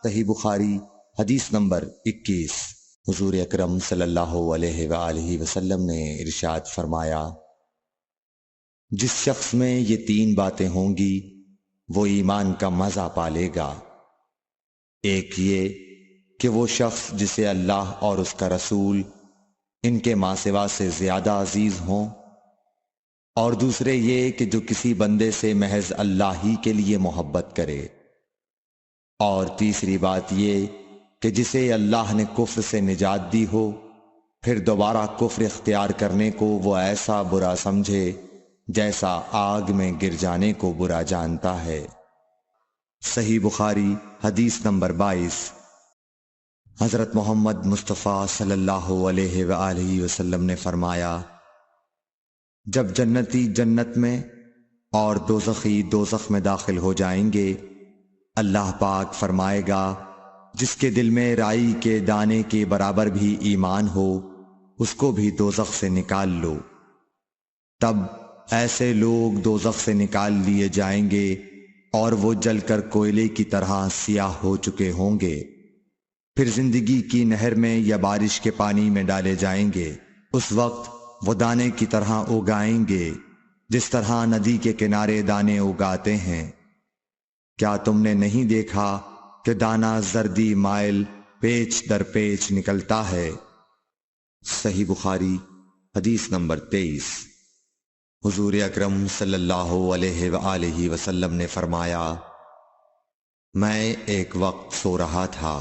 صحیح بخاری حدیث نمبر 21۔ حضور اکرم صلی اللہ علیہ وآلہ وسلم نے ارشاد فرمایا، جس شخص میں یہ 3 باتیں ہوں گی وہ ایمان کا مزہ پالے گا۔ ایک یہ کہ وہ شخص جسے اللہ اور اس کا رسول ان کے ماں سوا سے زیادہ عزیز ہوں، اور دوسرے یہ کہ جو کسی بندے سے محض اللہ ہی کے لیے محبت کرے، اور تیسری بات یہ کہ جسے اللہ نے کفر سے نجات دی ہو، پھر دوبارہ کفر اختیار کرنے کو وہ ایسا برا سمجھے جیسا آگ میں گر جانے کو برا جانتا ہے۔ صحیح بخاری حدیث نمبر 22۔ حضرت محمد مصطفیٰ صلی اللہ علیہ وآلہ وسلم نے فرمایا، جب جنتی جنت میں اور دوزخی دوزخ میں داخل ہو جائیں گے، اللہ پاک فرمائے گا، جس کے دل میں رائی کے دانے کے برابر بھی ایمان ہو اس کو بھی دوزخ سے نکال لو۔ تب ایسے لوگ دوزخ سے نکال لیے جائیں گے اور وہ جل کر کوئلے کی طرح سیاہ ہو چکے ہوں گے، پھر زندگی کی نہر میں یا بارش کے پانی میں ڈالے جائیں گے۔ اس وقت وہ دانے کی طرح اگائیں گے جس طرح ندی کے کنارے دانے اگاتے ہیں۔ کیا تم نے نہیں دیکھا کہ دانہ زردی مائل پیچ در پیچ نکلتا ہے؟ صحیح بخاری حدیث نمبر 23۔ حضور اکرم صلی اللہ علیہ وآلہ وسلم نے فرمایا، میں ایک وقت سو رہا تھا،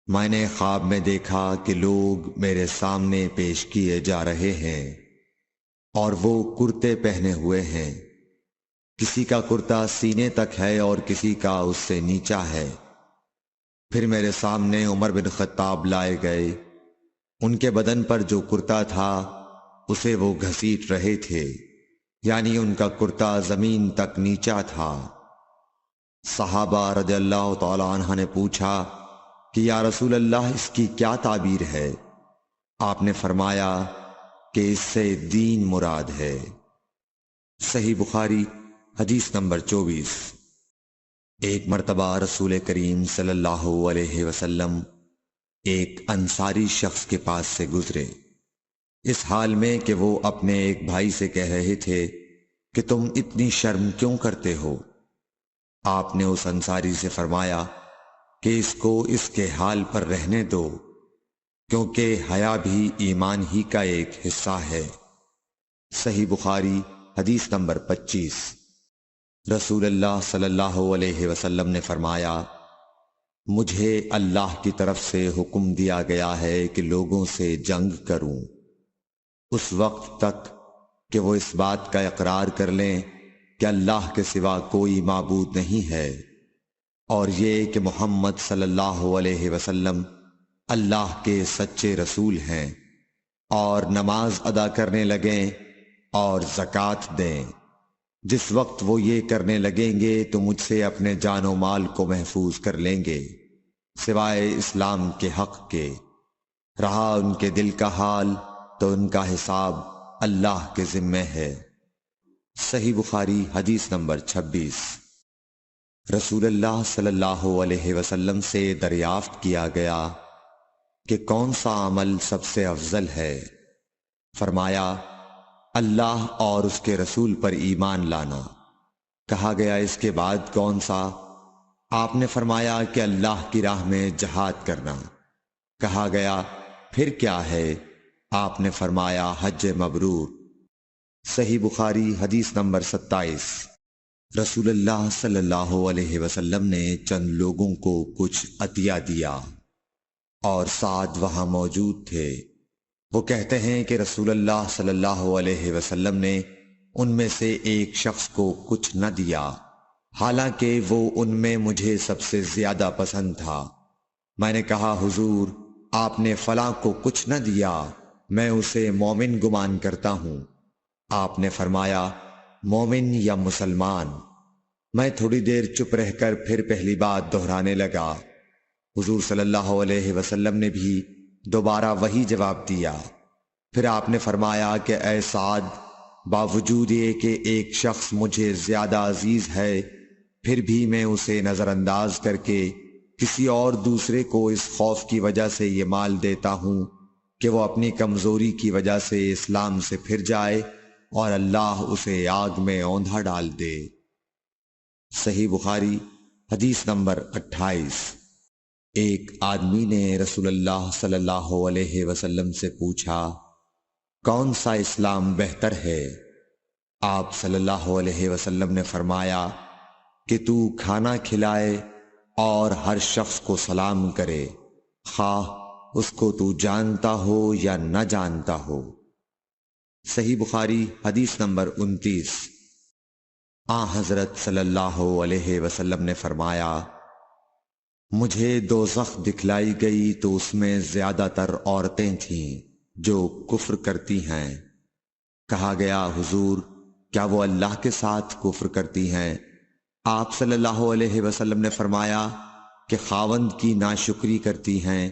میں نے خواب میں دیکھا کہ لوگ میرے سامنے پیش کیے جا رہے ہیں اور وہ کرتے پہنے ہوئے ہیں، کسی کا کرتا سینے تک ہے اور کسی کا اس سے نیچا ہے۔ پھر میرے سامنے عمر بن خطاب لائے گئے، ان کے بدن پر جو کرتا تھا اسے وہ گھسیٹ رہے تھے، یعنی ان کا کرتا زمین تک نیچا تھا۔ صحابہ رضی اللہ تعالی عنہ نے پوچھا کہ یا رسول اللہ اس کی کیا تعبیر ہے؟ آپ نے فرمایا کہ اس سے دین مراد ہے۔ صحیح بخاری حدیث نمبر 24۔ ایک مرتبہ رسول کریم صلی اللہ علیہ وسلم ایک انصاری شخص کے پاس سے گزرے، اس حال میں کہ وہ اپنے ایک بھائی سے کہہ رہے تھے کہ تم اتنی شرم کیوں کرتے ہو؟ آپ نے اس انصاری سے فرمایا کہ اس کو اس کے حال پر رہنے دو، کیونکہ حیا بھی ایمان ہی کا ایک حصہ ہے۔ صحیح بخاری حدیث نمبر 25۔ رسول اللہ صلی اللہ علیہ وسلم نے فرمایا، مجھے اللہ کی طرف سے حکم دیا گیا ہے کہ لوگوں سے جنگ کروں اس وقت تک کہ وہ اس بات کا اقرار کر لیں کہ اللہ کے سوا کوئی معبود نہیں ہے، اور یہ کہ محمد صلی اللہ علیہ وسلم اللہ کے سچے رسول ہیں، اور نماز ادا کرنے لگیں اور زکوٰۃ دیں۔ جس وقت وہ یہ کرنے لگیں گے تو مجھ سے اپنے جان و مال کو محفوظ کر لیں گے سوائے اسلام کے حق کے۔ رہا ان کے دل کا حال تو ان کا حساب اللہ کے ذمے ہے۔ صحیح بخاری حدیث نمبر 26۔ رسول اللہ صلی اللہ علیہ وسلم سے دریافت کیا گیا کہ کون سا عمل سب سے افضل ہے؟ فرمایا، اللہ اور اس کے رسول پر ایمان لانا۔ کہا گیا اس کے بعد کون سا؟ آپ نے فرمایا کہ اللہ کی راہ میں جہاد کرنا۔ کہا گیا پھر کیا ہے؟ آپ نے فرمایا حج مبرور۔ صحیح بخاری حدیث نمبر 27۔ رسول اللہ صلی اللہ علیہ وسلم نے چند لوگوں کو کچھ عطیہ دیا اور سعد وہاں موجود تھے۔ وہ کہتے ہیں کہ رسول اللہ صلی اللہ علیہ وسلم نے ان میں سے ایک شخص کو کچھ نہ دیا، حالانکہ وہ ان میں مجھے سب سے زیادہ پسند تھا۔ میں نے کہا حضور، آپ نے فلاں کو کچھ نہ دیا، میں اسے مومن گمان کرتا ہوں۔ آپ نے فرمایا مومن یا مسلمان؟ میں تھوڑی دیر چپ رہ کر پھر پہلی بات دہرانے لگا۔ حضور صلی اللہ علیہ وسلم نے بھی دوبارہ وہی جواب دیا۔ پھر آپ نے فرمایا کہ اے سعد، باوجود یہ کہ ایک شخص مجھے زیادہ عزیز ہے، پھر بھی میں اسے نظر انداز کر کے کسی اور دوسرے کو اس خوف کی وجہ سے یہ مال دیتا ہوں کہ وہ اپنی کمزوری کی وجہ سے اسلام سے پھر جائے اور اللہ اسے آگ میں اوندھا ڈال دے۔ صحیح بخاری حدیث نمبر 28۔ ایک آدمی نے رسول اللہ صلی اللہ علیہ وسلم سے پوچھا، کون سا اسلام بہتر ہے؟ آپ صلی اللہ علیہ وسلم نے فرمایا کہ تو کھانا کھلائے اور ہر شخص کو سلام کرے، خواہ اس کو تو جانتا ہو یا نہ جانتا ہو۔ صحیح بخاری حدیث نمبر 29۔ حضرت صلی اللہ علیہ وسلم نے فرمایا، مجھے دوزخ دکھلائی گئی تو اس میں زیادہ تر عورتیں تھیں جو کفر کرتی ہیں۔ کہا گیا، حضور کیا وہ اللہ کے ساتھ کفر کرتی ہیں؟ آپ صلی اللہ علیہ وسلم نے فرمایا کہ خاوند کی ناشکری کرتی ہیں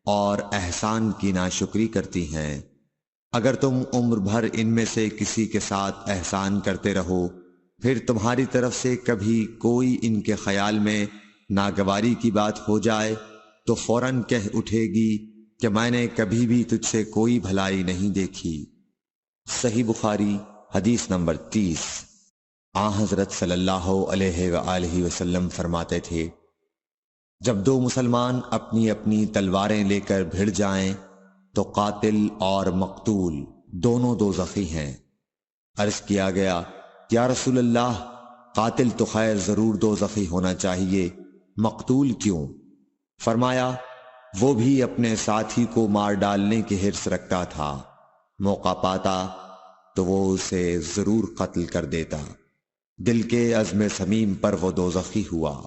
اور احسان کی ناشکری کرتی ہیں۔ اگر تم عمر بھر ان میں سے کسی کے ساتھ احسان کرتے رہو، پھر تمہاری طرف سے کبھی کوئی ان کے خیال میں ناگواری کی بات ہو جائے تو فوراً کہہ اٹھے گی کہ میں نے کبھی بھی تجھ سے کوئی بھلائی نہیں دیکھی۔ صحیح بخاری حدیث نمبر 30۔ حضرت صلی اللہ علیہ وآلہ وسلم فرماتے تھے، جب دو مسلمان اپنی اپنی تلواریں لے کر بھڑ جائیں تو قاتل اور مقتول دونوں دوزخی ہیں۔ عرض کیا گیا، یا رسول اللہ، قاتل تو خیر ضرور دوزخی ہونا چاہیے، مقتول کیوں؟ فرمایا، وہ بھی اپنے ساتھی کو مار ڈالنے کی حرص رکھتا تھا، موقع پاتا تو وہ اسے ضرور قتل کر دیتا، دل کے عزم صمیم پر وہ دوزخی ہوا۔